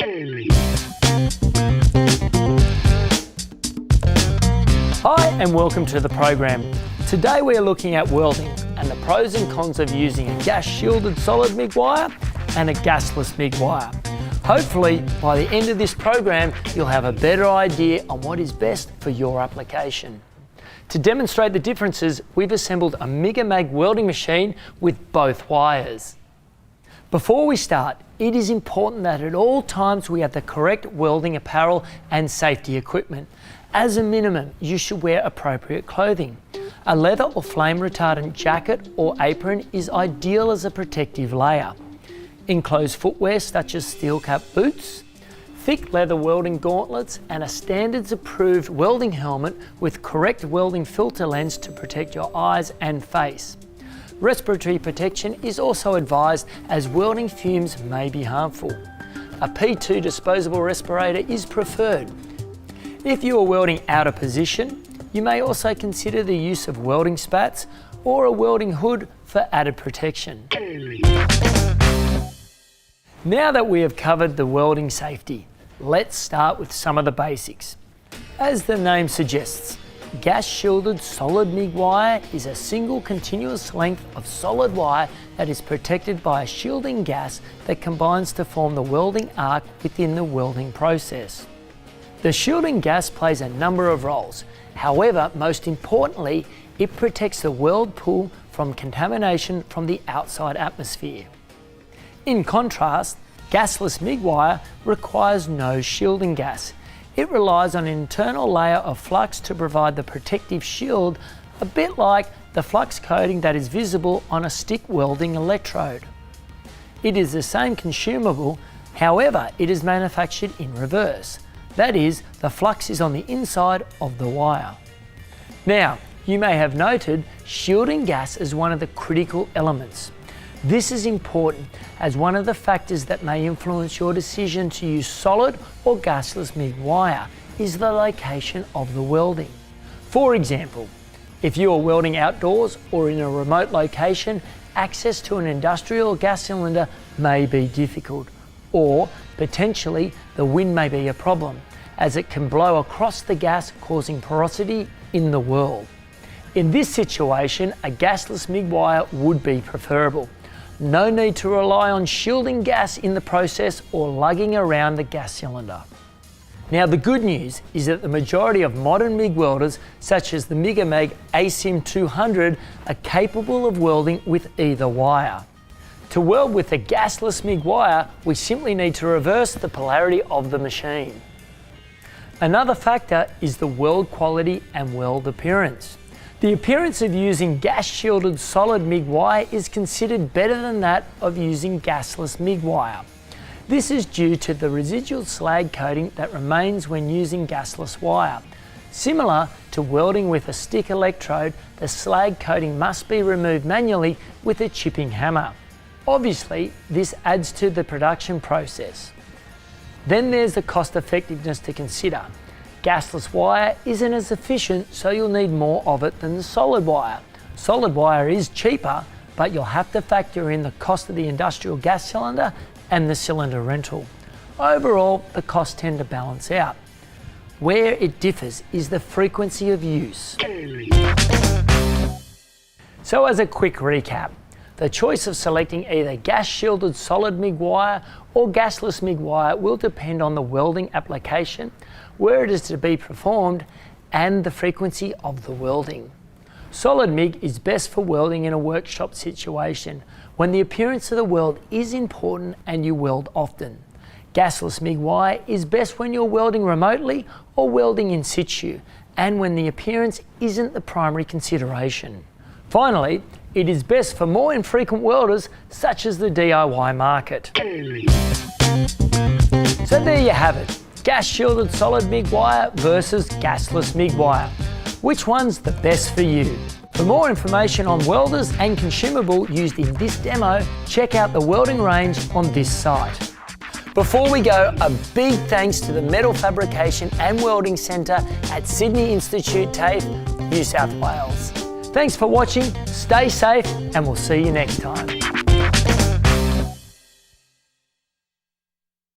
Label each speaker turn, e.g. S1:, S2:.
S1: Hi and welcome to the program. Today we are looking at welding and the pros and cons of using a gas shielded solid MIG wire and a gasless MIG wire. Hopefully by the end of this program you'll have a better idea on what is best for your application. To demonstrate the differences, we've assembled a MIG welding machine with both wires. Before we start, it is important that at all times we have the correct welding apparel and safety equipment. As a minimum, you should wear appropriate clothing. A leather or flame retardant jacket or apron is ideal as a protective layer. Enclosed footwear such as steel cap boots, thick leather welding gauntlets and a standards approved welding helmet with correct welding filter lens to protect your eyes and face. Respiratory protection is also advised as welding fumes may be harmful. A P2 disposable respirator is preferred. If you are welding out of position, you may also consider the use of welding spats or a welding hood for added protection. Now that we have covered the welding safety, let's start with some of the basics. As the name suggests, gas shielded solid MIG wire is a single continuous length of solid wire that is protected by a shielding gas that combines to form the welding arc within the welding process. The shielding gas plays a number of roles. However, most importantly, it protects the weld pool from contamination from the outside atmosphere. In contrast, gasless MIG wire requires no shielding gas. It relies on an internal layer of flux to provide the protective shield, a bit like the flux coating that is visible on a stick welding electrode. It is the same consumable, however, it is manufactured in reverse. That is, the flux is on the inside of the wire. Now, you may have noted shielding gas is one of the critical elements. This is important as one of the factors that may influence your decision to use solid or gasless MIG wire is the location of the welding. For example, if you are welding outdoors or in a remote location, access to an industrial gas cylinder may be difficult, or potentially the wind may be a problem as it can blow across the gas causing porosity in the weld. In this situation, a gasless MIG wire would be preferable. No need to rely on shielding gas in the process or lugging around the gas cylinder. Now the good news is that the majority of modern MIG welders, such as the MIG ASIM 200, are capable of welding with either wire. To weld with a gasless MIG wire, we simply need to reverse the polarity of the machine. Another factor is the weld quality and weld appearance. The appearance of using gas-shielded solid MIG wire is considered better than that of using gasless MIG wire. This is due to the residual slag coating that remains when using gasless wire. Similar to welding with a stick electrode, the slag coating must be removed manually with a chipping hammer. Obviously, this adds to the production process. Then there's the cost effectiveness to consider. Gasless wire isn't as efficient, so you'll need more of it than the solid wire. Solid wire is cheaper, but you'll have to factor in the cost of the industrial gas cylinder and the cylinder rental. Overall, the costs tend to balance out. Where it differs is the frequency of use. So as a quick recap, the choice of selecting either gas-shielded solid MIG wire or gasless MIG wire will depend on the welding application, where it is to be performed, and the frequency of the welding. Solid MIG is best for welding in a workshop situation, when the appearance of the weld is important and you weld often. Gasless MIG wire is best when you're welding remotely or welding in situ, and when the appearance isn't the primary consideration. Finally, it is best for more infrequent welders such as the DIY market. So there you have it, gas-shielded solid MIG wire versus gasless MIG wire. Which one's the best for you? For more information on welders and consumable used in this demo, check out the welding range on this site. Before we go, a big thanks to the Metal Fabrication and Welding Centre at Sydney Institute TAFE, New South Wales. Thanks for watching, stay safe, and we'll see you next time.